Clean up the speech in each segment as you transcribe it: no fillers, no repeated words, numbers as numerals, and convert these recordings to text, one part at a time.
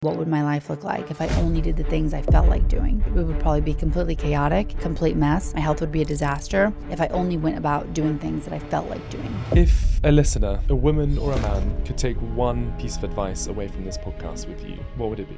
What would my life look like if I only did the things I felt like doing? It would probably be completely chaotic, complete mess. My health would be a disaster if I only went about doing things that I felt like doing. If a listener, a woman or a man, could take one piece of advice away from this podcast with you, what would it be?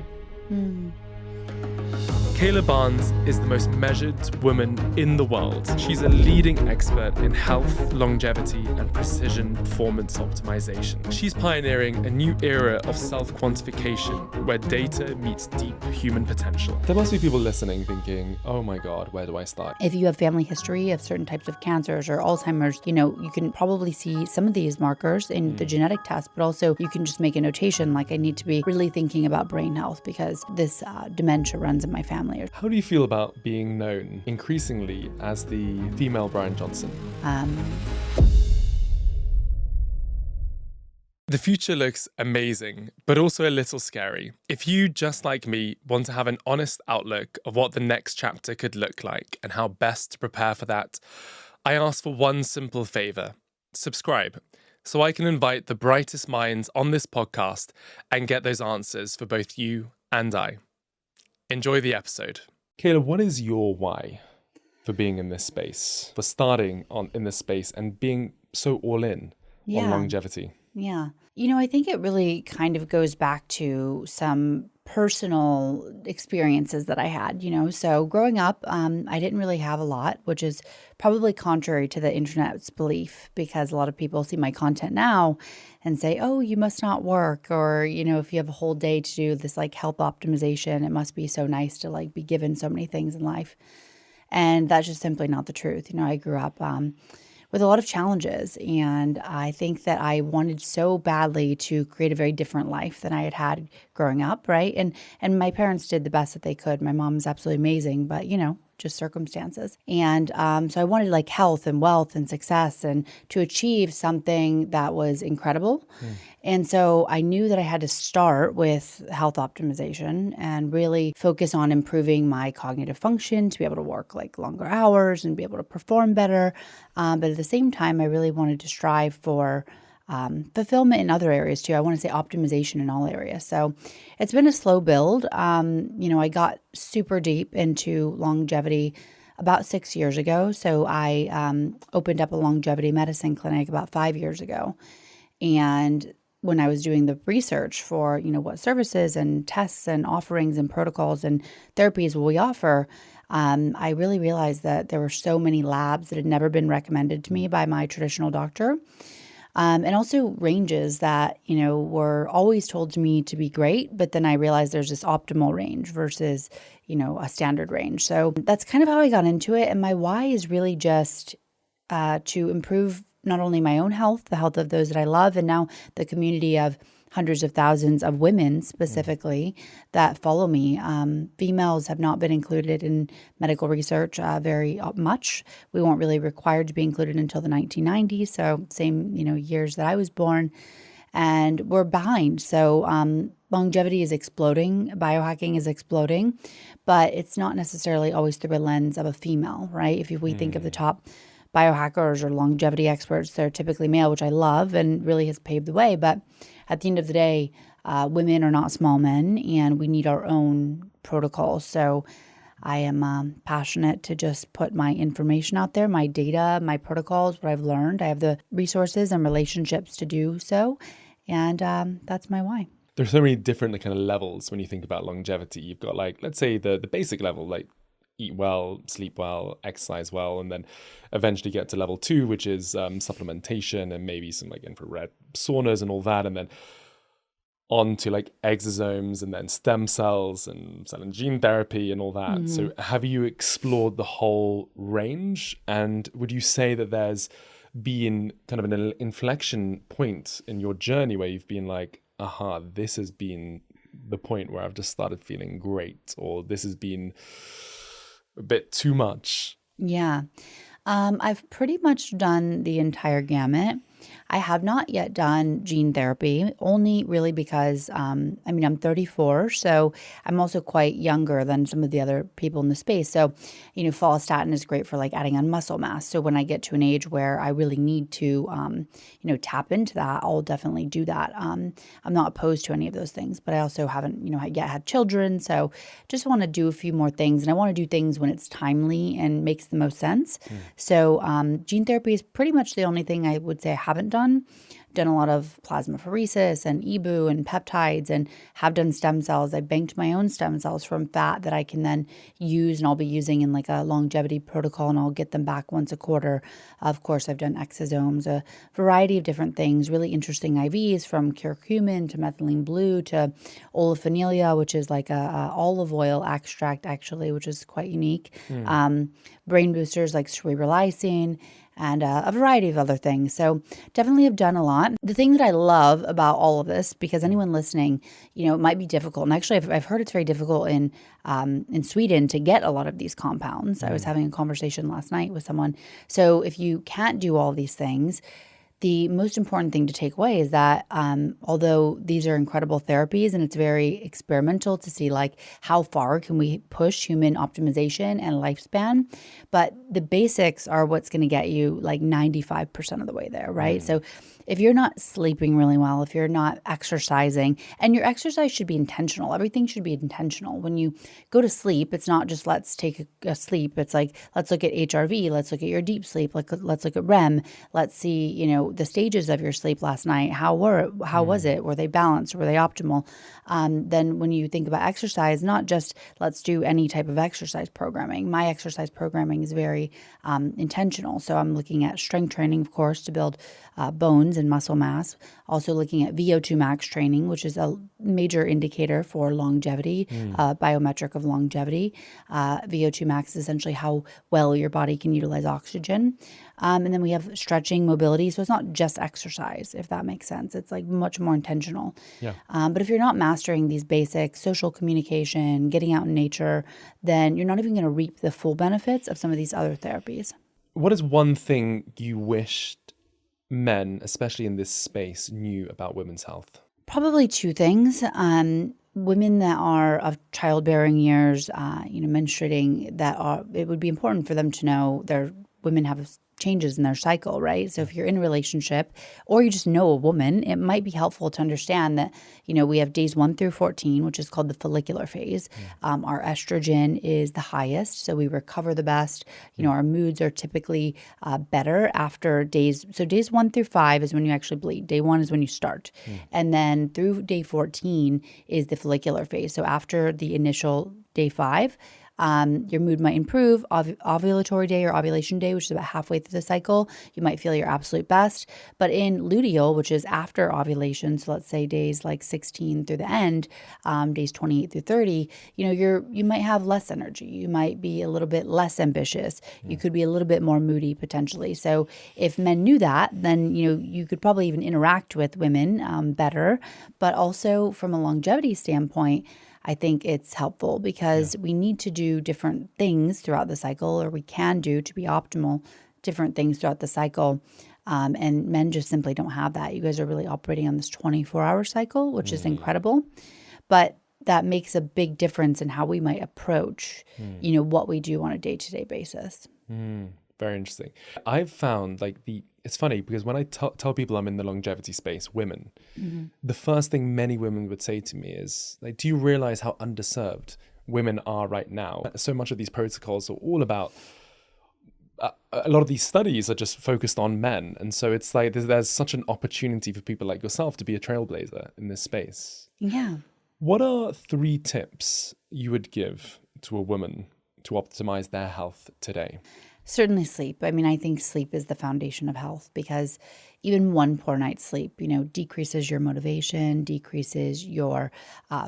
Kayla Barnes is the most measured woman in the world. She's a leading expert in health, longevity, and precision performance optimization. She's pioneering a new era of self-quantification where data meets deep human potential. There must be people listening thinking, oh my God, where do I start? If you have family history of certain types of cancers or Alzheimer's, you can probably see some of these markers in the genetic test, but also you can just make a notation like I need to be really thinking about brain health because this dementia runs in my family. How do you feel about being known increasingly as the female Brian Johnson? The future looks amazing, but also a little scary. If you, just like me, want to have an honest outlook of what the next chapter could look like and how best to prepare for that, I ask for one simple favor: subscribe, so I can invite the brightest minds on this podcast and get those answers for both you and I. Enjoy the episode. Kayla, what is your why for being in this space, for starting in this space and being so all in on longevity? Yeah. I think it really kind of goes back to some personal experiences that I had, So growing up, I didn't really have a lot, which is probably contrary to the internet's belief because a lot of people see my content now and say, oh, you must not work. Or, if you have a whole day to do this like health optimization, it must be so nice to like be given so many things in life. And that's just simply not the truth. I grew up with a lot of challenges. And I think that I wanted so badly to create a very different life than I had had growing up, right? And my parents did the best that they could. My mom is absolutely amazing, but just circumstances. And so I wanted like health and wealth and success and to achieve something that was incredible. And so I knew that I had to start with health optimization and really focus on improving my cognitive function to be able to work like longer hours and be able to perform better. But at the same time, I really wanted to strive for fulfillment in other areas too. I want to say optimization in all areas. So it's been a slow build. I got super deep into longevity about 6 years ago. So I opened up a longevity medicine clinic about 5 years ago. And when I was doing the research for, what services and tests and offerings and protocols and therapies will we offer, I really realized that there were so many labs that had never been recommended to me by my traditional doctor. And also ranges that, were always told to me to be great, but then I realized there's this optimal range versus, a standard range. So that's kind of how I got into it. And my why is really just to improve not only my own health, the health of those that I love, and now the community of hundreds of thousands of women specifically that follow me. Females have not been included in medical research very much. We weren't really required to be included until the 1990s. So same, years that I was born, and we're behind. So longevity is exploding. Biohacking is exploding, but it's not necessarily always through a lens of a female, right? If we think of the top biohackers or longevity experts, they're typically male, which I love and really has paved the way. But at the end of the day, women are not small men, and we need our own protocols. So I am passionate to just put my information out there, my data, my protocols, what I've learned. I have the resources and relationships to do so. And that's my why. There's so many different kind of levels when you think about longevity. You've got let's say the basic level, like eat well, sleep well, exercise well, and then eventually get to level 2, which is supplementation and maybe some like infrared saunas and all that, and then on to like exosomes and then stem cells and cell and gene therapy and all that. So have you explored the whole range? And would you say that there's been kind of an inflection point in your journey where you've been like, this has been the point where I've just started feeling great, or this has been a bit too much? Yeah. I've pretty much done the entire gamut. I have not yet done gene therapy, only really because, I'm 34, so I'm also quite younger than some of the other people in the space. So, follistatin is great for like adding on muscle mass. So when I get to an age where I really need to, tap into that, I'll definitely do that. I'm not opposed to any of those things, but I also haven't, yet had children. So just want to do a few more things, and I want to do things when it's timely and makes the most sense. So gene therapy is pretty much the only thing I would say I haven't done. Done a lot of plasmapheresis and EBU and peptides, and have done stem cells. I banked my own stem cells from fat that I can then use, and I'll be using in like a longevity protocol, and I'll get them back once a quarter. Of course, I've done exosomes, a variety of different things, really interesting IVs from curcumin to methylene blue to olefinilia, which is like a olive oil extract actually, which is quite unique. Brain boosters like cerebrolysine, and a variety of other things. So definitely have done a lot. The thing that I love about all of this, because anyone listening, it might be difficult. And actually, I've heard it's very difficult in Sweden to get a lot of these compounds. I was having a conversation last night with someone. So if you can't do all these things, the most important thing to take away is that although these are incredible therapies and it's very experimental to see like how far can we push human optimization and lifespan, but the basics are what's going to get you like 95% of the way there, right? So if you're not sleeping really well, if you're not exercising, and your exercise should be intentional, everything should be intentional. When you go to sleep, it's not just let's take a sleep. It's like, let's look at HRV, let's look at your deep sleep, let's look at REM, let's see, the stages of your sleep last night. How was it? Were they balanced? Were they optimal? Then when you think about exercise, not just let's do any type of exercise programming. My exercise programming is very intentional. So I'm looking at strength training, of course, to build bones and muscle mass. Also looking at VO2 max training, which is a major indicator for longevity, biometric of longevity. VO2 max is essentially how well your body can utilize oxygen. And then we have stretching, mobility. So it's not just exercise, if that makes sense. It's like much more intentional. Yeah. But if you're not mastering these basics, social communication, getting out in nature, then you're not even going to reap the full benefits of some of these other therapies. What is one thing you wished men, especially in this space, knew about women's health? Probably two things. Women that are of childbearing years, menstruating, it would be important for them to know women have changes in their cycle, right? So if you're in a relationship or you just know a woman, it might be helpful to understand that, we have days 1 through 14, which is called the follicular phase. Our estrogen is the highest, so we recover the best. Our moods are typically better after days. So days 1 through 5 is when you actually bleed. Day 1 is when you start. And then through day 14 is the follicular phase. So after the initial day 5, your mood might improve. Ovulatory day or ovulation day, which is about halfway through the cycle, you might feel your absolute best. But in luteal, which is after ovulation, so let's say days like 16 through the end, days 28 through 30, you might have less energy. You might be a little bit less ambitious. You could be a little bit more moody potentially. So if men knew that, then you could probably even interact with women better. But also from a longevity standpoint, I think it's helpful because we need to do different things throughout the cycle, or we can do to be optimal different things throughout the cycle. And men just simply don't have that. You guys are really operating on this 24-hour cycle, which is incredible. But that makes a big difference in how we might approach, what we do on a day-to-day basis. Very interesting. I've found it's funny because when I tell people I'm in the longevity space, women, the first thing many women would say to me is like, do you realize how underserved women are right now? So much of these protocols are all about, a lot of these studies are just focused on men. And so it's like, there's such an opportunity for people like yourself to be a trailblazer in this space. Yeah. What are 3 tips you would give to a woman to optimize their health today? Certainly sleep. I think sleep is the foundation of health, because even one poor night's sleep, decreases your motivation, decreases your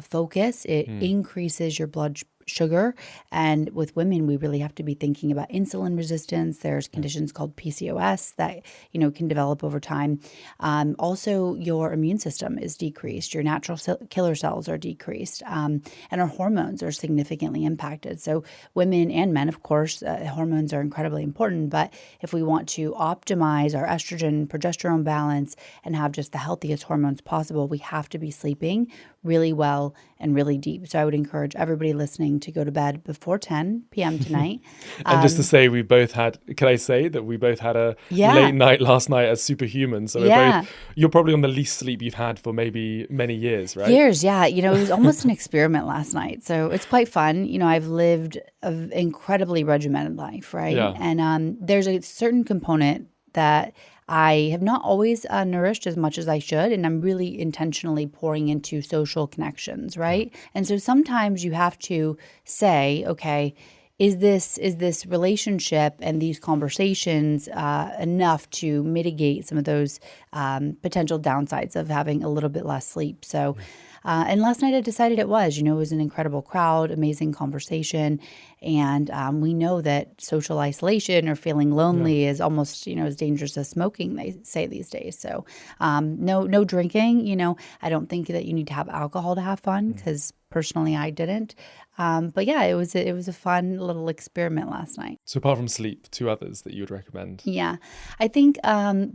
focus. It increases your blood sugar. And with women, we really have to be thinking about insulin resistance. There's conditions called PCOS that, can develop over time. Also, your immune system is decreased. Your natural killer cells are decreased. And our hormones are significantly impacted. So women and men, of course, hormones are incredibly important. But if we want to optimize our estrogen, progesterone testosterone balance and have just the healthiest hormones possible, we have to be sleeping really well and really deep. So I would encourage everybody listening to go to bed before 10 p.m. tonight. And just to say, can I say that we both had a late night last night as superhumans? So you're probably on the least sleep you've had for maybe many years, right? Years, yeah. It was almost an experiment last night. So it's quite fun. I've lived an incredibly regimented life, right? Yeah. And there's a certain component that I have not always nourished as much as I should, and I'm really intentionally pouring into social connections, right? Yeah. And so sometimes you have to say, okay, is this relationship and these conversations enough to mitigate some of those potential downsides of having a little bit less sleep? So, and last night I decided it was. It was an incredible crowd, amazing conversation, and we know that social isolation or feeling lonely is almost as dangerous as smoking, they say these days. So, no drinking. I don't think that you need to have alcohol to have fun, because personally I didn't. But yeah, it was a fun little experiment last night. So apart from sleep, 2 others that you would recommend? Yeah, I think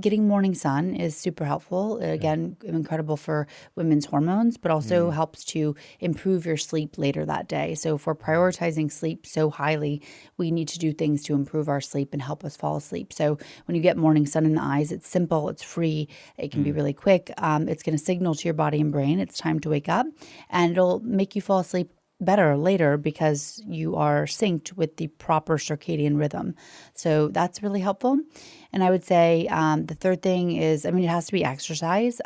getting morning sun is super helpful. Again, incredible for women's hormones, but also helps to improve your sleep later that day. So if we're prioritizing sleep so highly, we need to do things to improve our sleep and help us fall asleep. So when you get morning sun in the eyes, it's simple, it's free, it can be really quick. It's going to signal to your body and brain it's time to wake up, and it'll make you fall asleep better later because you are synced with the proper circadian rhythm. So that's really helpful. And I would say the third thing is, it has to be exercise,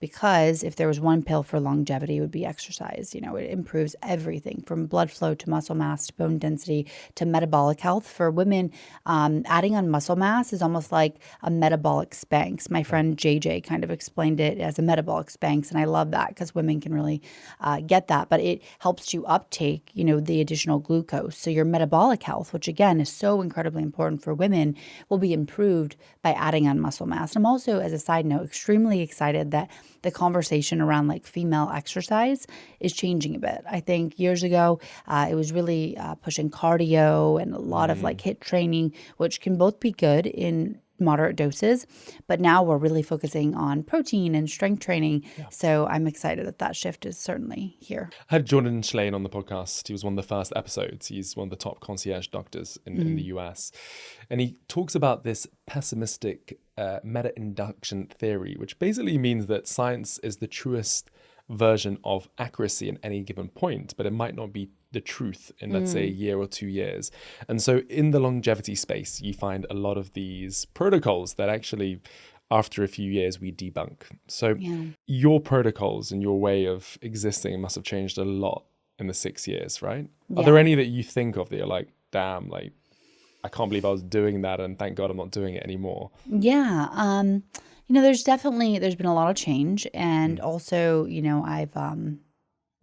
because if there was one pill for longevity, it would be exercise. It improves everything from blood flow to muscle mass to bone density to metabolic health. For women, adding on muscle mass is almost like a metabolic Spanx. My friend JJ kind of explained it as a metabolic Spanx, and I love that because women can really get that. But it helps you uptake, the additional glucose. So your metabolic health, which again is so incredibly important for women, will be improved by adding on muscle mass. I'm also, as a side note, extremely excited that the conversation around like female exercise is changing a bit. I think years ago, it was really pushing cardio and a lot of like HIIT training, which can both be good in moderate doses, but now we're really focusing on protein and strength training. Yeah. So I'm excited that shift is certainly here. I had Jordan Schlane on the podcast. He was one of the first episodes. He's one of the top concierge doctors in the US. And he talks about this pessimistic meta-induction theory, which basically means that science is the truest version of accuracy in any given point, but it might not be the truth in, let's say, a year or 2 years. And so in the longevity space, you find a lot of these protocols that actually, after a few years, we debunk. So your protocols and your way of existing must have changed a lot in the 6 years, right? Are there any that you think of that you're like, damn, like, I can't believe I was doing that, and thank God I'm not doing it anymore? Yeah. There's been a lot of change, and also, I've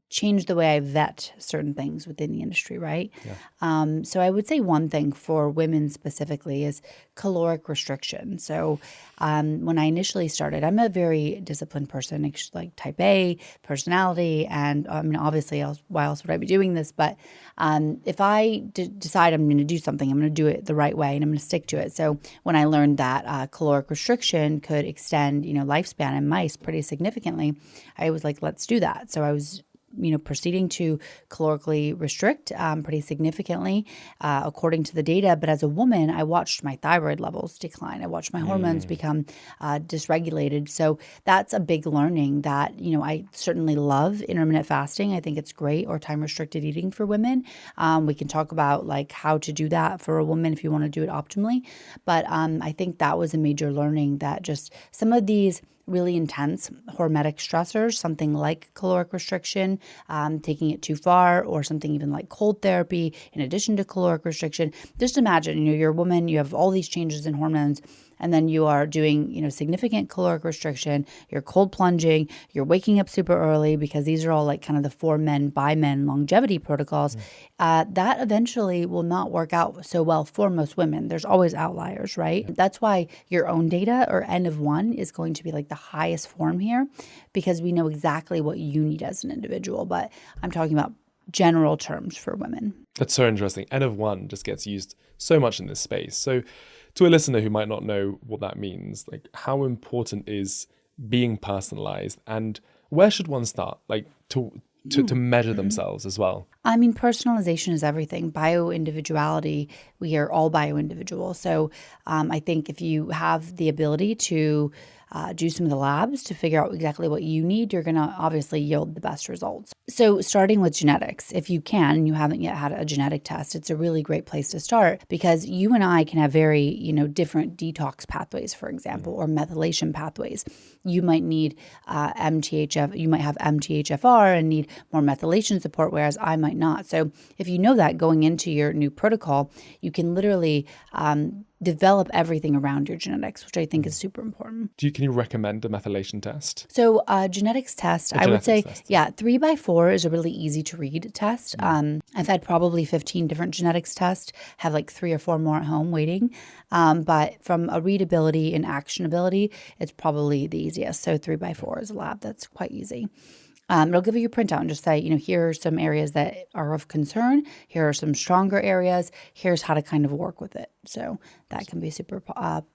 changed the way I vet certain things within the industry, right? Yeah. So I would say one thing for women specifically is caloric restriction. So when I initially started, I'm a very disciplined person, like type A personality, and obviously, why else would I be doing this? But if I decide I'm going to do something, I'm going to do it the right way, and I'm going to stick to it. So when I learned that caloric restriction could extend, lifespan in mice pretty significantly, I was like, let's do that. So I was proceeding to calorically restrict pretty significantly according to the data. But as a woman, I watched my thyroid levels decline. I watched my hormones become dysregulated. So that's a big learning that, I certainly love intermittent fasting. I think it's great, or time restricted eating for women. We can talk about like how to do that for a woman if you want to do it optimally. But I think that was a major learning, that just some of these really intense hormetic stressors, something like caloric restriction, taking it too far, or something even like cold therapy in addition to caloric restriction. Just imagine, you're a woman, you have all these changes in hormones, and then you are doing, significant caloric restriction, you're cold plunging, you're waking up super early, because these are all like kind of the for men, by men longevity protocols. That eventually will not work out so well for most women. There's always outliers, right? That's why your own data, or N of 1, is going to be like the highest form here, because we know exactly what you need as an individual. But I'm talking about general terms for women. That's so interesting. N of 1 just gets used so much in this space. So to a listener who might not know what that means, like how important is being personalized, and where should one start, like to measure themselves as well? I mean, personalization is everything. Bio-individuality, we are all bio-individual. So I think if you have the ability to do some of the labs to figure out exactly what you need, you're going to obviously yield the best results. So starting with genetics, if you can, and you haven't yet had a genetic test, it's a really great place to start, because you and I can have very, different detox pathways, for example, or methylation pathways. You might need MTHF, you might have MTHFR and need more methylation support, whereas I might not. So if you know that going into your new protocol, you can literally develop everything around your genetics, which I think is super important. Can you recommend a methylation test? So genetics test, I would say, test. yeah, 3x4 is a really easy to read test. I've had probably 15 different genetics tests, have like 3 or 4 more at home waiting. But from a readability and actionability, it's probably the easiest. So 3x4 is a lab that's quite easy. It'll give you a printout and just say, here are some areas that are of concern. Here are some stronger areas. Here's how to kind of work with it. So that can be super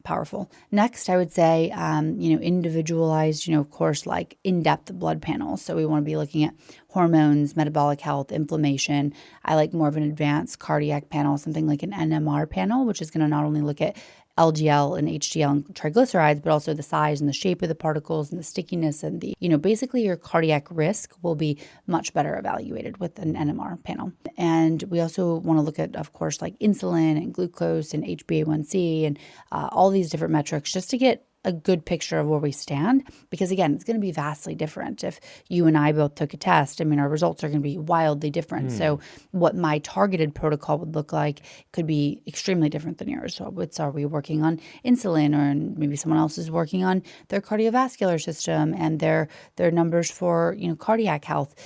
powerful. Next, I would say, individualized, of course, like in-depth blood panels. So we want to be looking at hormones, metabolic health, inflammation. I like more of an advanced cardiac panel, something like an NMR panel, which is going to not only look at LDL and HDL and triglycerides, but also the size and the shape of the particles and the stickiness and the, basically your cardiac risk will be much better evaluated with an NMR panel. And we also want to look at, of course, like insulin and glucose and HbA1c and all these different metrics just to get a good picture of where we stand, because again, it's going to be vastly different. If you and I both took a test, our results are going to be wildly different. So what my targeted protocol would look like could be extremely different than yours. So are we working on insulin, or maybe someone else is working on their cardiovascular system and their numbers for, cardiac health.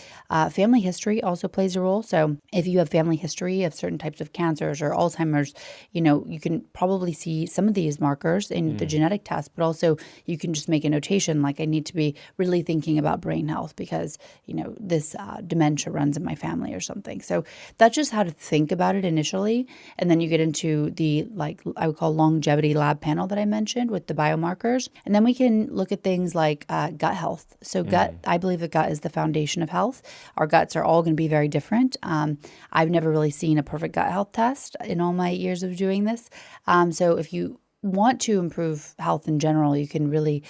Family history also plays a role. So if you have family history of certain types of cancers or Alzheimer's, you can probably see some of these markers in the genetic test, but also you can just make a notation like I need to be really thinking about brain health because, this dementia runs in my family or something. So that's just how to think about it initially. And then you get into the, I would call longevity lab panel that I mentioned with the biomarkers. And then we can look at things like gut health. So gut, I believe the gut is the foundation of health. Our guts are all going to be very different. I've never really seen a perfect gut health test in all my years of doing this. So if you want to improve health in general, you can really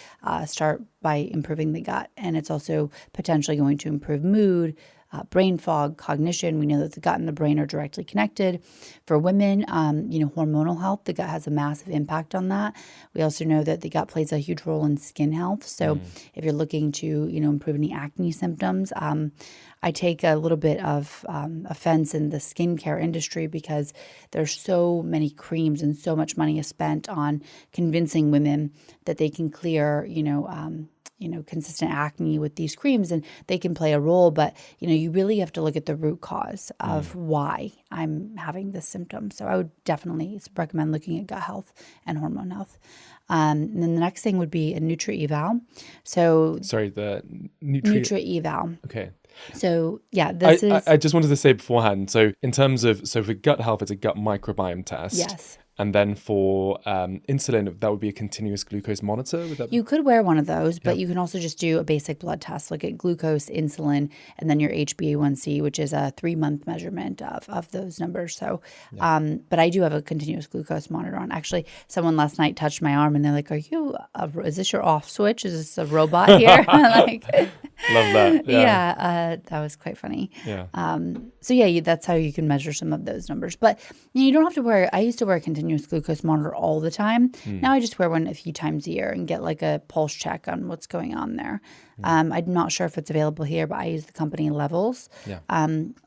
start by improving the gut. And it's also potentially going to improve mood, brain fog, cognition. We know that the gut and the brain are directly connected. For women, hormonal health, the gut has a massive impact on that. We also know that the gut plays a huge role in skin health. So if you're looking to, improve any acne symptoms, I take a little bit of offense in the skincare industry because there's so many creams and so much money is spent on convincing women that they can clear, consistent acne with these creams, and they can play a role. But, you really have to look at the root cause of why I'm having this symptom. So I would definitely recommend looking at gut health and hormone health. And then the next thing would be a Nutri-Eval. So sorry, the Nutri-Eval. Okay. So yeah, I just wanted to say beforehand. So in terms of, for gut health, it's a gut microbiome test. Yes. And then for insulin, that would be a continuous glucose monitor? Would that be? You could wear one of those, but you can also just do a basic blood test, look at glucose, insulin, and then your HbA1c, which is a 3-month measurement of those numbers. So, but I do have a continuous glucose monitor on. Actually, someone last night touched my arm and they're like, is this your off switch? Is this a robot here? Love that. Yeah, that was quite funny. Yeah. So yeah, that's how you can measure some of those numbers. But you don't have to wear, I used to wear a continuous glucose monitor all the time. Now I just wear one a few times a year and get like a pulse check on what's going on there. I'm not sure if it's available here, but I use the company Levels. Yeah.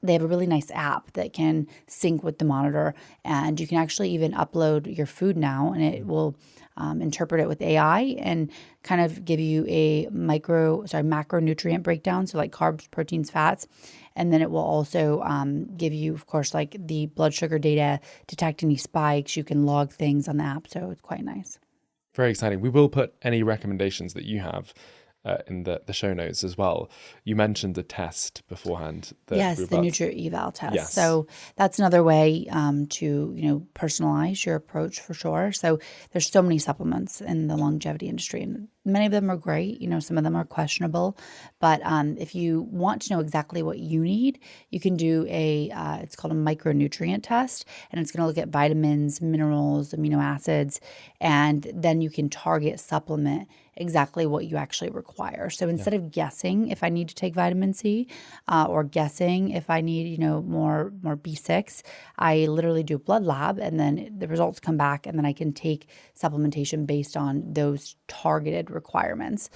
They have a really nice app that can sync with the monitor, and you can actually even upload your food now, and it will interpret it with AI and kind of give you a macronutrient breakdown. So like carbs, proteins, fats. And then it will also give you, of course, like the blood sugar data, detect any spikes. You can log things on the app. So it's quite nice. Very exciting. We will put any recommendations that you have in the show notes as well. You mentioned the test beforehand. Yes, the Nutri-Eval test. Yes. So that's another way to personalize your approach for sure. So there's so many supplements in the longevity industry, and many of them are great. Some of them are questionable. But if you want to know exactly what you need, you can do it's called a micronutrient test, and it's going to look at vitamins, minerals, amino acids, and then you can target supplement exactly what you actually require. So instead of guessing if I need to take vitamin C or guessing if I need, more B6, I literally do a blood lab, and then the results come back, and then I can take supplementation based on those targeted requirements.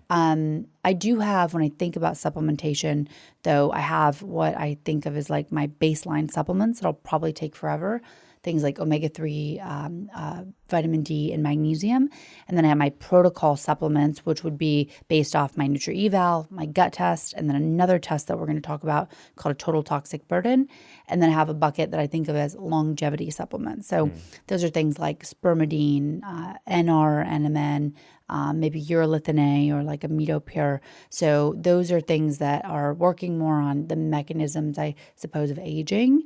I do have, when I think about supplementation, though, I have what I think of as like my baseline supplements that I'll probably take forever. Things like omega-3, vitamin D, and magnesium. And then I have my protocol supplements, which would be based off my Nutri-Eval, my gut test, and then another test that we're going to talk about called a total toxic burden. And then I have a bucket that I think of as longevity supplements. So those are things like spermidine, NR, NMN, maybe urolithin A, or like Amidopure. So those are things that are working more on the mechanisms, I suppose, of aging.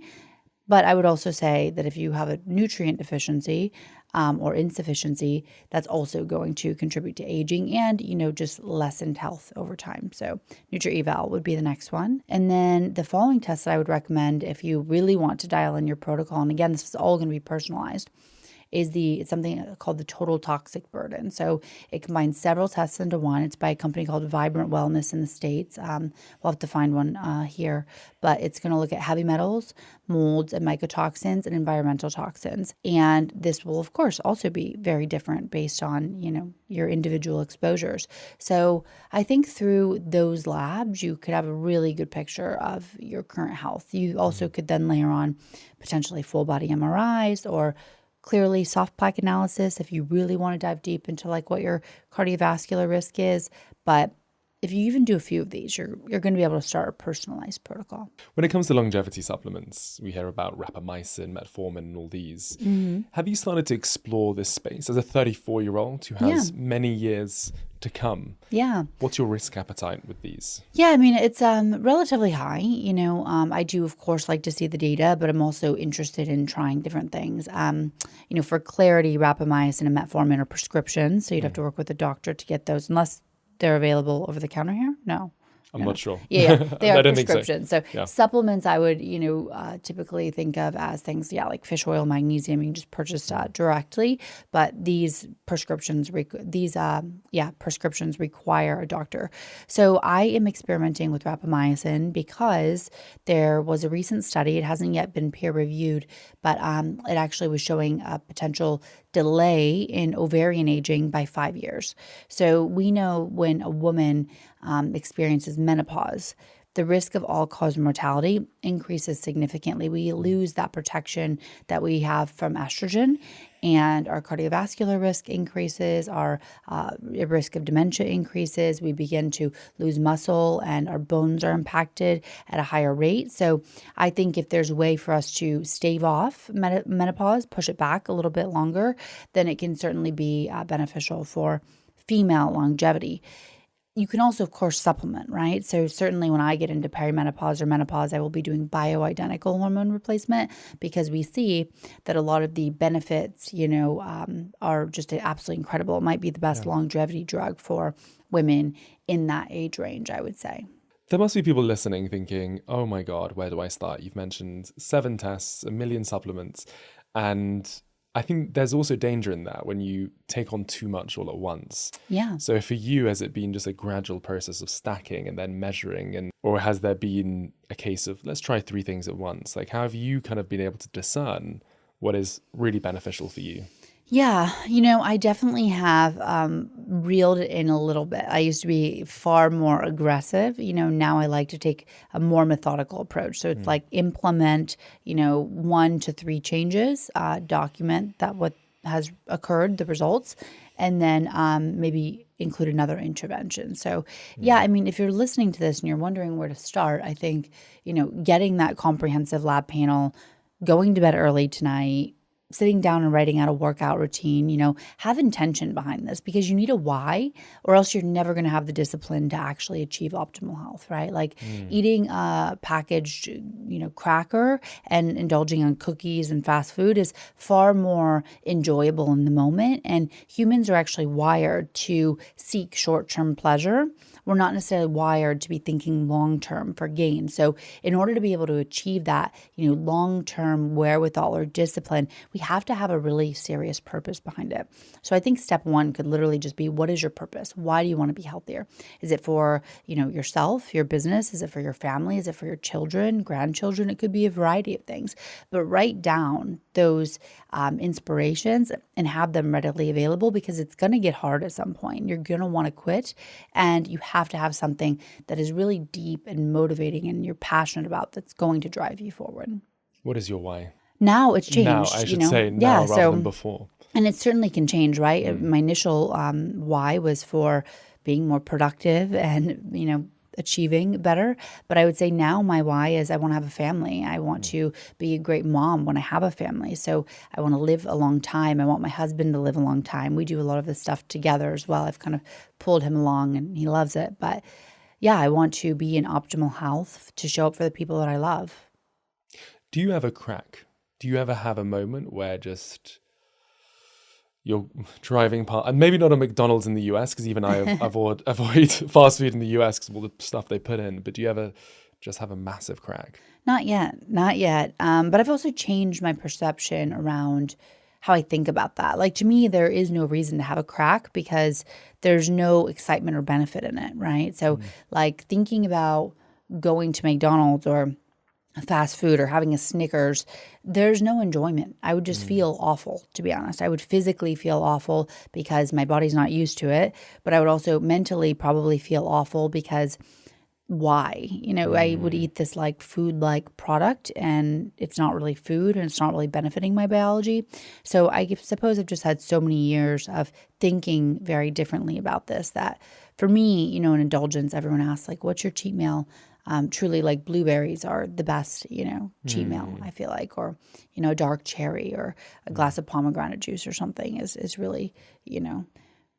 But I would also say that if you have a nutrient deficiency or insufficiency, that's also going to contribute to aging and, just lessened health over time. So Nutri-Eval would be the next one. And then the following tests that I would recommend if you really want to dial in your protocol, and again, this is all going to be personalized, is it's something called the total toxic burden. So it combines several tests into one. It's by a company called Vibrant Wellness in the States. We'll have to find one here, but it's going to look at heavy metals, molds, and mycotoxins, and environmental toxins. And this will, of course, also be very different based on, your individual exposures. So I think through those labs, you could have a really good picture of your current health. You also could then layer on potentially full body MRIs or clearly soft plaque analysis if you really want to dive deep into like what your cardiovascular risk is. But if you even do a few of these, you're going to be able to start a personalized protocol. When it comes to longevity supplements, we hear about rapamycin, metformin, and all these. Have you started to explore this space as a 34-year-old who has many years to come? Yeah. What's your risk appetite with these? Yeah, I mean, it's relatively high. I do, of course, like to see the data, but I'm also interested in trying different things. For clarity, rapamycin and metformin are prescriptions, so you'd have to work with a doctor to get those, unless they're available over the counter here. No. I'm not sure. Yeah, they are don't think so. prescriptions. So supplements I would, typically think of as things, like fish oil, magnesium, you can just purchase directly. But these prescriptions, prescriptions require a doctor. So I am experimenting with rapamycin because there was a recent study. It hasn't yet been peer reviewed, but it actually was showing a potential delay in ovarian aging by 5 years. So we know when a woman experiences menopause, the risk of all-cause mortality increases significantly. We lose that protection that we have from estrogen, and our cardiovascular risk increases, our risk of dementia increases. We begin to lose muscle, and our bones are impacted at a higher rate. So I think if there's a way for us to stave off menopause, push it back a little bit longer, then it can certainly be beneficial for female longevity. You can also, of course, supplement, right? So certainly when I get into perimenopause or menopause, I will be doing bioidentical hormone replacement because we see that a lot of the benefits, are just absolutely incredible. It might be the best longevity drug for women in that age range, I would say. There must be people listening thinking, oh my God, where do I start? You've mentioned 7 tests, 1 million supplements, and I think there's also danger in that when you take on too much all at once. Yeah. So for you, has it been just a gradual process of stacking and then measuring, or has there been a case of let's try 3 things at once? Like, how have you kind of been able to discern what is really beneficial for you? Yeah, I definitely have reeled it in a little bit. I used to be far more aggressive. Now I like to take a more methodical approach. So it's like implement, 1 to 3 changes, document that what has occurred, the results, and then maybe include another intervention. So I mean, if you're listening to this and you're wondering where to start, I think, getting that comprehensive lab panel, going to bed early tonight, sitting down and writing out a workout routine, have intention behind this, because you need a why, or else you're never going to have the discipline to actually achieve optimal health, right? Like eating a packaged, cracker and indulging on cookies and fast food is far more enjoyable in the moment. And humans are actually wired to seek short-term pleasure. We're not necessarily wired to be thinking long-term for gain. So in order to be able to achieve that, long-term wherewithal or discipline, we have to have a really serious purpose behind it. So I think step one could literally just be, what is your purpose? Why do you want to be healthier? Is it for, yourself, your business? Is it for your family? Is it for your children, grandchildren? It could be a variety of things. But write down those inspirations and have them readily available, because it's going to get hard at some point. You're going to want to quit, and you have to have something that is really deep and motivating and you're passionate about, that's going to drive you forward. What is your why? Now it's changed. Now, I should say now rather than before. And it certainly can change, right? My initial why was for being more productive and, achieving better. But I would say now my why is I want to have a family. I want to be a great mom when I have a family. So I want to live a long time. I want my husband to live a long time. We do a lot of this stuff together as well. I've kind of pulled him along and he loves it. But yeah, I want to be in optimal health to show up for the people that I love. Do you ever crack? Do you ever have a moment where just you're driving past, and maybe not a McDonald's in the US, because even I avoid fast food in the US because of all the stuff they put in, but do you ever just have a massive crack? Not yet. But I've also changed my perception around how I think about that. Like, to me, there is no reason to have a crack because there's no excitement or benefit in it, right? So like thinking about going to McDonald's or fast food or having a Snickers, there's no enjoyment. I would just feel awful, to be honest. I would physically feel awful because my body's not used to it, but I would also mentally probably feel awful because why? I would eat this like food-like product and it's not really food and it's not really benefiting my biology. So I suppose I've just had so many years of thinking very differently about this that for me, an indulgence, everyone asks like, what's your cheat meal? Truly, like blueberries are the best, cheat meal, I feel like, or, a dark cherry or a glass of pomegranate juice or something is really,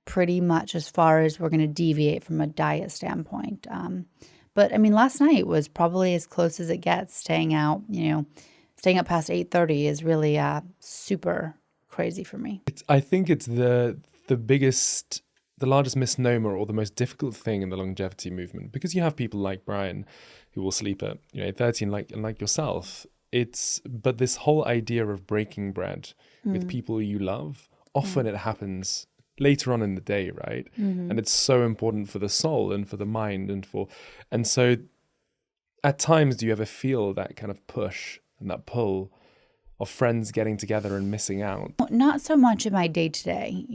pretty much as far as we're going to deviate from a diet standpoint. But I mean, last night was probably as close as it gets. Staying up past 8:30 is really super crazy for me. I think it's the largest misnomer or the most difficult thing in the longevity movement, because you have people like Brian who will sleep at 13 like yourself. But this whole idea of breaking bread with people you love, often it happens later on in the day, right? And it's so important for the soul and for the mind and so at times, do you ever feel that kind of push and that pull of friends getting together and missing out? Not so much in my day-to-day,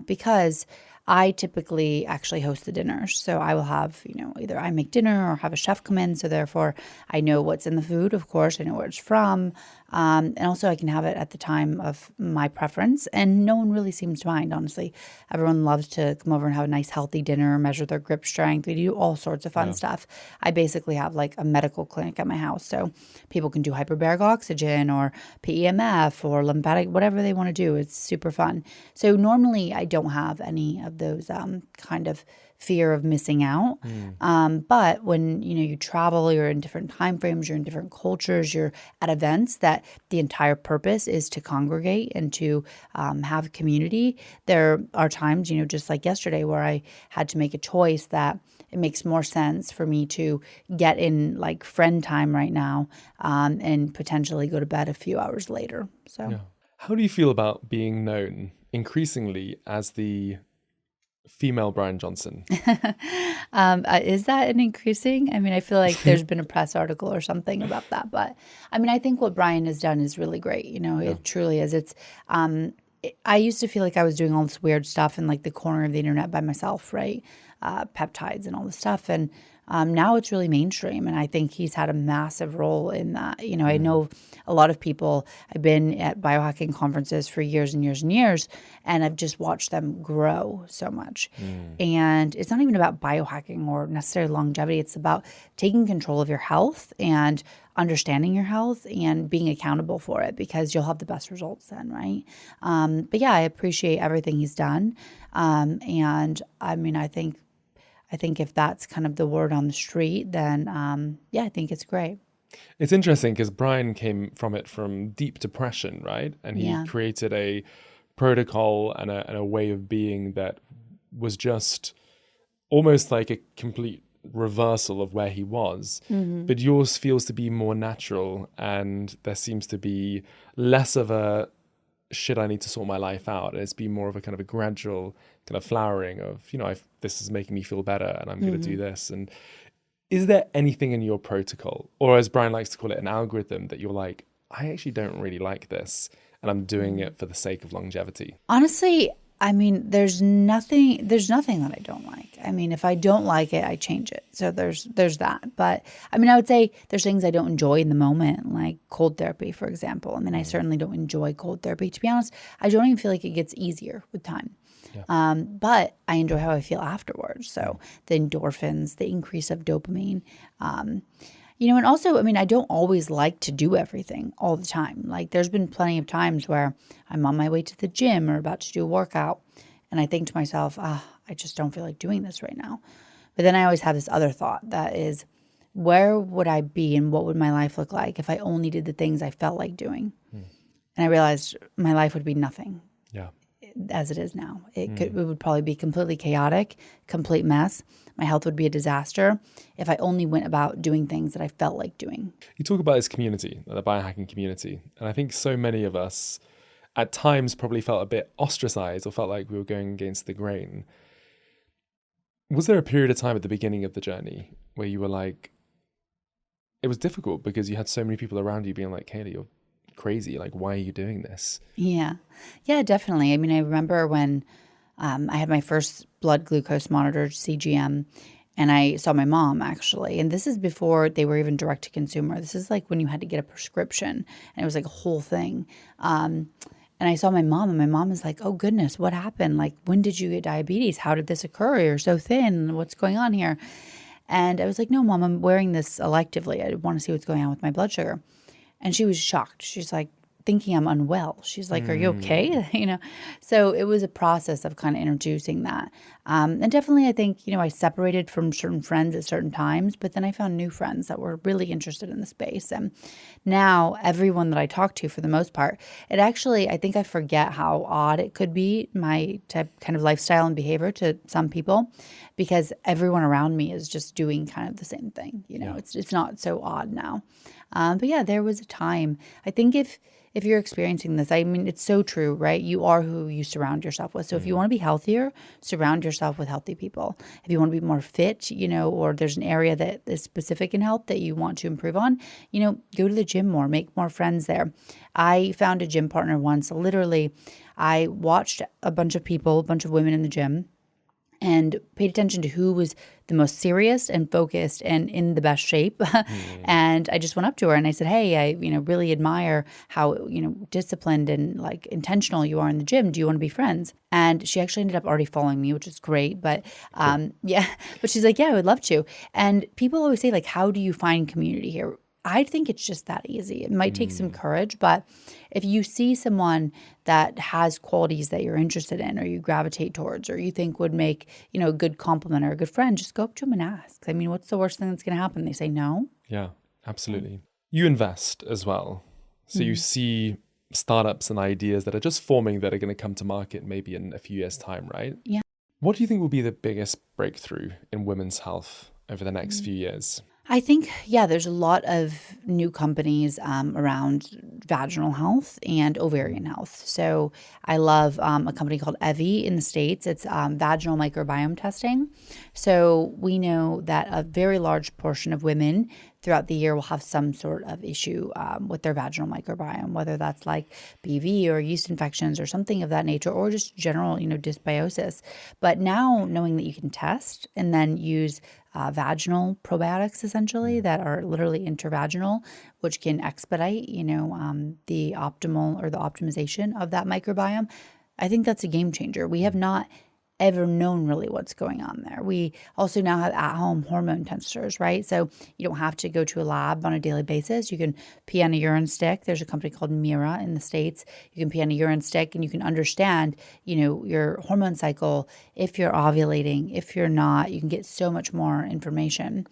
because I typically actually host the dinners. So I will have, either I make dinner or have a chef come in. So therefore I know what's in the food. Of course, I know where it's from. And also I can have it at the time of my preference. And no one really seems to mind, honestly. Everyone loves to come over and have a nice healthy dinner, measure their grip strength. We do all sorts of fun stuff. I basically have like a medical clinic at my house. So people can do hyperbaric oxygen or PEMF or lymphatic, whatever they want to do. It's super fun. So normally I don't have any of those kind of fear of missing out. But when, you travel, you're in different time frames, you're in different cultures, you're at events that the entire purpose is to congregate and to have community. There are times, just like yesterday, where I had to make a choice that it makes more sense for me to get in like friend time right now and potentially go to bed a few hours later. So, yeah. How do you feel about being known increasingly as the female Brian Johnson? Is that an increasing? I mean, I feel like there's been a press article or something about that, but I mean, I think what Brian has done is really great. It truly is. I used to feel like I was doing all this weird stuff in like the corner of the internet by myself, right? Peptides and all this stuff. And Now it's really mainstream. And I think he's had a massive role in that. I know a lot of people, I've been at biohacking conferences for years and years and years, and I've just watched them grow so much. And it's not even about biohacking or necessarily longevity. It's about taking control of your health and understanding your health and being accountable for it, because you'll have the best results then, right? But yeah, I appreciate everything he's done. And I mean, I think if that's kind of the word on the street, then yeah, I think it's great. It's interesting because Brian came from it from deep depression, right? And he Yeah. created a protocol and a way of being that was just almost like a complete reversal of where he was. But yours feels to be more natural, and there seems to be less of a shit, I need to sort my life out. It's been more of a kind of a gradual kind of flowering of, this is making me feel better and I'm going to do this. And is there anything in your protocol, or as Brian likes to call it, an algorithm that you're like, I actually don't really like this and I'm doing it for the sake of longevity? Honestly, I mean, there's nothing that I don't like. I mean, if I don't like it, I change it. So there's that. But I mean, I would say there's things I don't enjoy in the moment, like cold therapy, for example. I mean, I certainly don't enjoy cold therapy. To be honest, I don't even feel like it gets easier with time. But I enjoy how I feel afterwards. So the endorphins, the increase of dopamine, and also, I mean, I don't always like to do everything all the time. Like there's been plenty of times where I'm on my way to the gym or about to do a workout, and I think to myself, I just don't feel like doing this right now. But then I always have this other thought that is, where would I be and what would my life look like if I only did the things I felt like doing? And I realized my life would be nothing. Yeah. As it is now. It would probably be completely chaotic, complete mess. My health would be a disaster if I only went about doing things that I felt like doing. You talk about this community, the biohacking community, and I think so many of us at times probably felt a bit ostracized or felt like we were going against the grain. Was there a period of time at the beginning of the journey where you were like, it was difficult because you had so many people around you being like, Kayla, you're crazy. Like, why are you doing this? Yeah. Yeah, definitely. I mean, I remember when I had my first blood glucose monitor, CGM, and I saw my mom actually. And this is before they were even direct to consumer. This is like when you had to get a prescription, and it was like a whole thing. And I saw my mom, and my mom is like, oh goodness, what happened? Like, when did you get diabetes? How did this occur? You're so thin. What's going on here? And I was like, no, Mom, I'm wearing this electively. I want to see what's going on with my blood sugar. And she was shocked. She's like, thinking I'm unwell. She's like, are you okay? So it was a process of kind of introducing that. And definitely, I think, I separated from certain friends at certain times, but then I found new friends that were really interested in the space. And now everyone that I talk to, for the most part, it actually, I think I forget how odd it could be, my type kind of lifestyle and behavior to some people, because everyone around me is just doing kind of the same thing. It's not so odd now. But yeah, there was a time. I think if you're experiencing this, I mean, it's so true, right? You are who you surround yourself with. So if you want to be healthier, surround yourself with healthy people. If you want to be more fit, or there's an area that is specific in health that you want to improve on, go to the gym more, make more friends there. I found a gym partner once. Literally, I watched a bunch of people, a bunch of women in the gym, and paid attention to who was the most serious and focused and in the best shape. And I just went up to her and I said, hey, I really admire how disciplined and like intentional you are in the gym. Do you want to be friends? And she actually ended up already following me, which is great. But yeah, but she's like, yeah, I would love to. And people always say, like, how do you find community here? I think it's just that easy. It might take some courage, but if you see someone that has qualities that you're interested in or you gravitate towards or you think would make, a good compliment or a good friend, just go up to them and ask. I mean, what's the worst thing that's going to happen? They say no. Yeah, absolutely. You invest as well. So you see startups and ideas that are just forming that are going to come to market maybe in a few years' time, right? Yeah. What do you think will be the biggest breakthrough in women's health over the next few years? I think, there's a lot of new companies around vaginal health and ovarian health. So I love a company called Evie in the States. It's vaginal microbiome testing. So we know that a very large portion of women throughout the year will have some sort of issue with their vaginal microbiome, whether that's like BV or yeast infections or something of that nature, or just general, dysbiosis. But now knowing that you can test and then use vaginal probiotics, essentially, that are literally intervaginal, which can expedite, the optimal or the optimization of that microbiome. I think that's a game changer. We have not ever known really what's going on there. We also now have at-home hormone testers, right? So you don't have to go to a lab on a daily basis. You can pee on a urine stick. There's a company called Mira in the States. You can pee on a urine stick and you can understand, your hormone cycle, if you're ovulating, if you're not. You can get so much more information.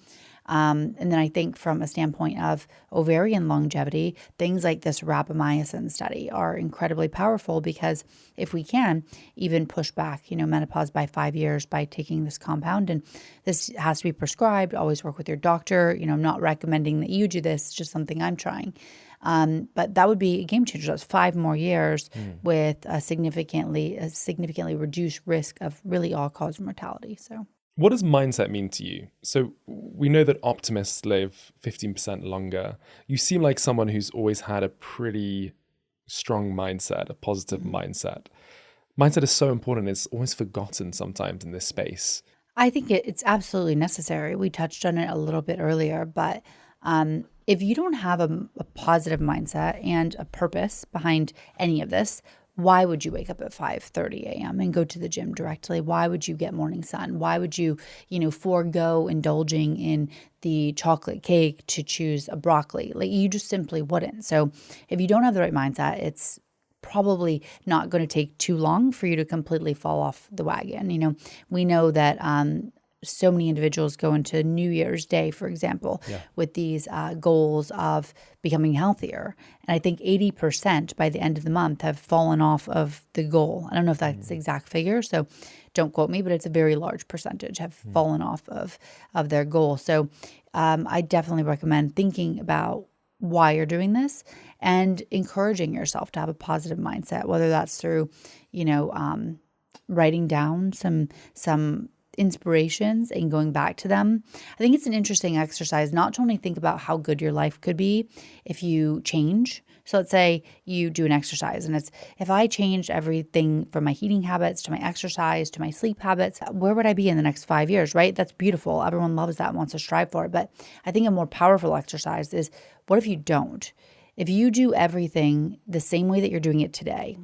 And then I think from a standpoint of ovarian longevity, things like this rapamycin study are incredibly powerful because if we can even push back, menopause by 5 years by taking this compound, and this has to be prescribed, always work with your doctor. I'm not recommending that you do this, just something I'm trying. But that would be a game changer. That's 5 more years with a significantly reduced risk of really all-cause mortality. So. What does mindset mean to you? So we know that optimists live 15% longer. You seem like someone who's always had a pretty strong mindset, a positive mindset. Mindset is so important. It's always forgotten sometimes in this space. I think it's absolutely necessary. We touched on it a little bit earlier, but if you don't have a positive mindset and a purpose behind any of this, why would you wake up at 5:30 a.m. and go to the gym directly? Why would you get morning sun? Why would you, forego indulging in the chocolate cake to choose a broccoli? Like, you just simply wouldn't. So if you don't have the right mindset, it's probably not going to take too long for you to completely fall off the wagon. We know that so many individuals go into New Year's Day, for example, with these goals of becoming healthier. And I think 80% by the end of the month have fallen off of the goal. I don't know if that's the exact figure, so don't quote me, but it's a very large percentage have fallen off of their goal. So I definitely recommend thinking about why you're doing this and encouraging yourself to have a positive mindset, whether that's through, writing down some inspirations and going back to them. I think it's an interesting exercise not to only think about how good your life could be if you change. So let's say you do an exercise and it's, if I changed everything from my eating habits to my exercise to my sleep habits, where would I be in the next 5 years, right? That's beautiful. Everyone loves that and wants to strive for it. But I think a more powerful exercise is, what if you don't? If you do everything the same way that you're doing it today,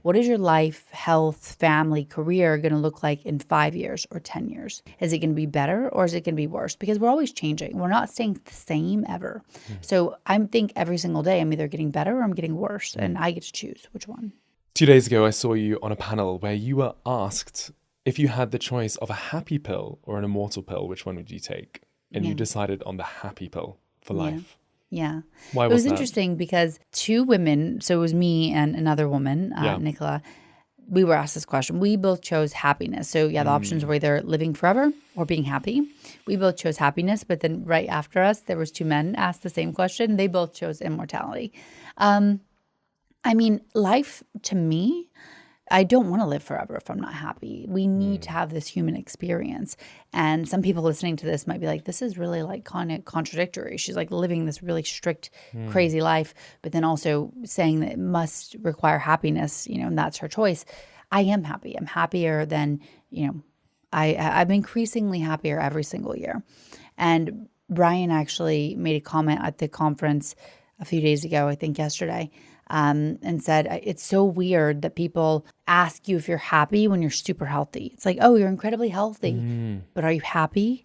what is your life, health, family, career going to look like in 5 years or 10 years? Is it going to be better or is it going to be worse? Because we're always changing. We're not staying the same ever. So I think every single day I'm either getting better or I'm getting worse, and I get to choose which one. 2 days ago, I saw you on a panel where you were asked if you had the choice of a happy pill or an immortal pill, which one would you take? And you decided on the happy pill for life. Yeah. Why it was that? Interesting because 2 women, so it was me and another woman, Nicola, we were asked this question. We both chose happiness. So the options were either living forever or being happy. We both chose happiness, but then right after us, there was 2 men asked the same question. They both chose immortality. Life to me, I don't want to live forever if I'm not happy. We need to have this human experience. And some people listening to this might be like, this is really like kind of contradictory. She's like living this really strict, crazy life, but then also saying that it must require happiness, and that's her choice. I am happy. I'm happier than, I'm increasingly happier every single year. And Brian actually made a comment at the conference a few days ago, I think yesterday, and said, it's so weird that people ask you if you're happy when you're super healthy. It's like, oh, you're incredibly healthy, but are you happy?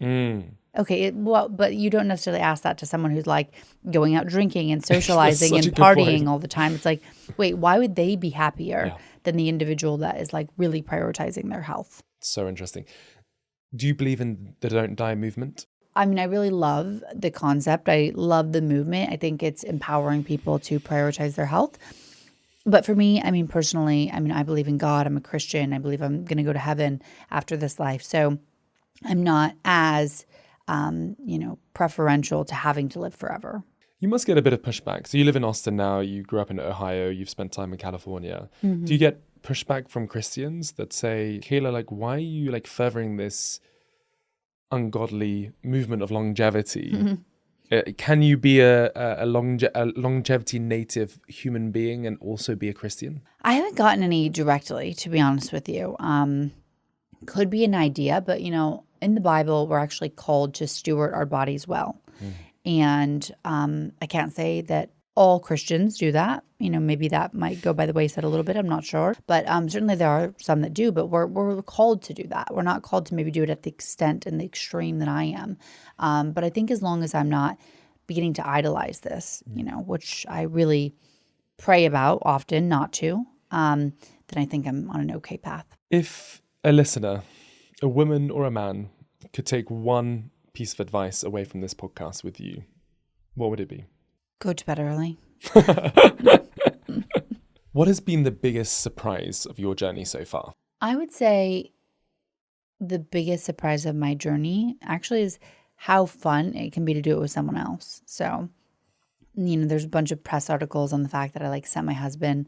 Okay, but you don't necessarily ask that to someone who's like going out drinking and socializing and partying all the time. It's like, wait, why would they be happier than the individual that is like really prioritizing their health? So interesting. Do you believe in the Don't Die movement? I really love the concept. I love the movement. I think it's empowering people to prioritize their health. But for me, personally, I believe in God. I'm a Christian. I believe I'm going to go to heaven after this life. So I'm not as, preferential to having to live forever. You must get a bit of pushback. So you live in Austin now. You grew up in Ohio. You've spent time in California. Do you get pushback from Christians that say, Kayla, why are you furthering this ungodly movement of longevity? Can you be a longevity native human being and also be a Christian? I haven't gotten any directly, to be honest with you. Could be an idea, but in the Bible, we're actually called to steward our bodies well. And I can't say that all Christians do that. Maybe that might go by the wayside a little bit. I'm not sure. But certainly there are some that do, but we're called to do that. We're not called to maybe do it at the extent and the extreme that I am. But I think as long as I'm not beginning to idolize this, which I really pray about often not to, then I think I'm on an okay path. If a listener, a woman or a man, could take one piece of advice away from this podcast with you, what would it be? Go to bed early. What has been the biggest surprise of your journey so far? I would say the biggest surprise of my journey actually is how fun it can be to do it with someone else. So, there's a bunch of press articles on the fact that I sent my husband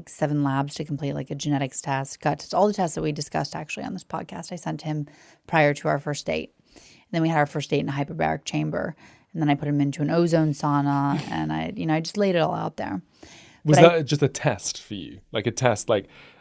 7 labs to complete a genetics test, gut test, all the tests that we discussed actually on this podcast. I sent him prior to our first date. And then we had our first date in a hyperbaric chamber. And then I put him into an ozone sauna, and I just laid it all out there. Was that just a test for you? A test,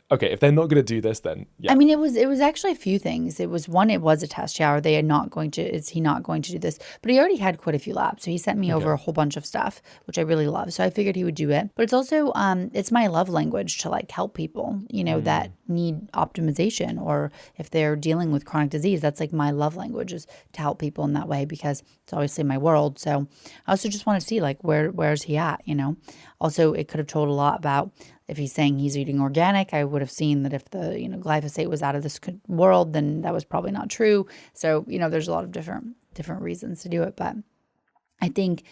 okay, if they're not going to do this, then yeah. I mean, it was actually a few things. It was a test. Yeah, is he not going to do this? But he already had quite a few labs. So he sent me over a whole bunch of stuff, which I really love. So I figured he would do it. But it's also, it's my love language to help people, that need optimization, or if they're dealing with chronic disease, that's my love language, is to help people in that way, because it's obviously my world. So I also just want to see where's he at, Also, it could have told a lot about, if he's saying he's eating organic, I would have seen that if the glyphosate was out of this world, then that was probably not true. So there's a lot of different reasons to do it, but I think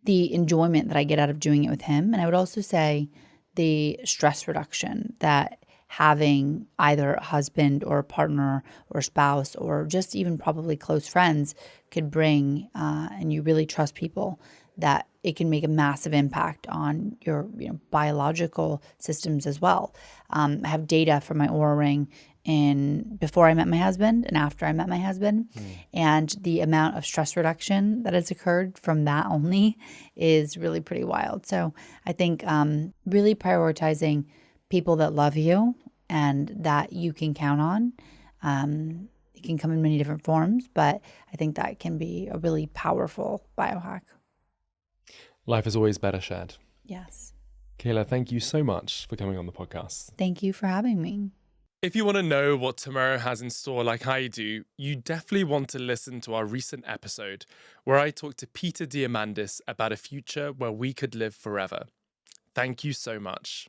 the enjoyment that I get out of doing it with him, and I would also say the stress reduction that having either a husband or a partner or spouse or just even probably close friends could bring, and you really trust people, that it can make a massive impact on your biological systems as well. I have data from my Oura Ring before I met my husband and after I met my husband. And the amount of stress reduction that has occurred from that only is really pretty wild. So I think really prioritizing people that love you and that you can count on. It can come in many different forms, but I think that can be a really powerful biohack. Life is always better shared. Yes. Kayla, thank you so much for coming on the podcast. Thank you for having me. If you want to know what tomorrow has in store like I do, you definitely want to listen to our recent episode where I talked to Peter Diamandis about a future where we could live forever. Thank you so much.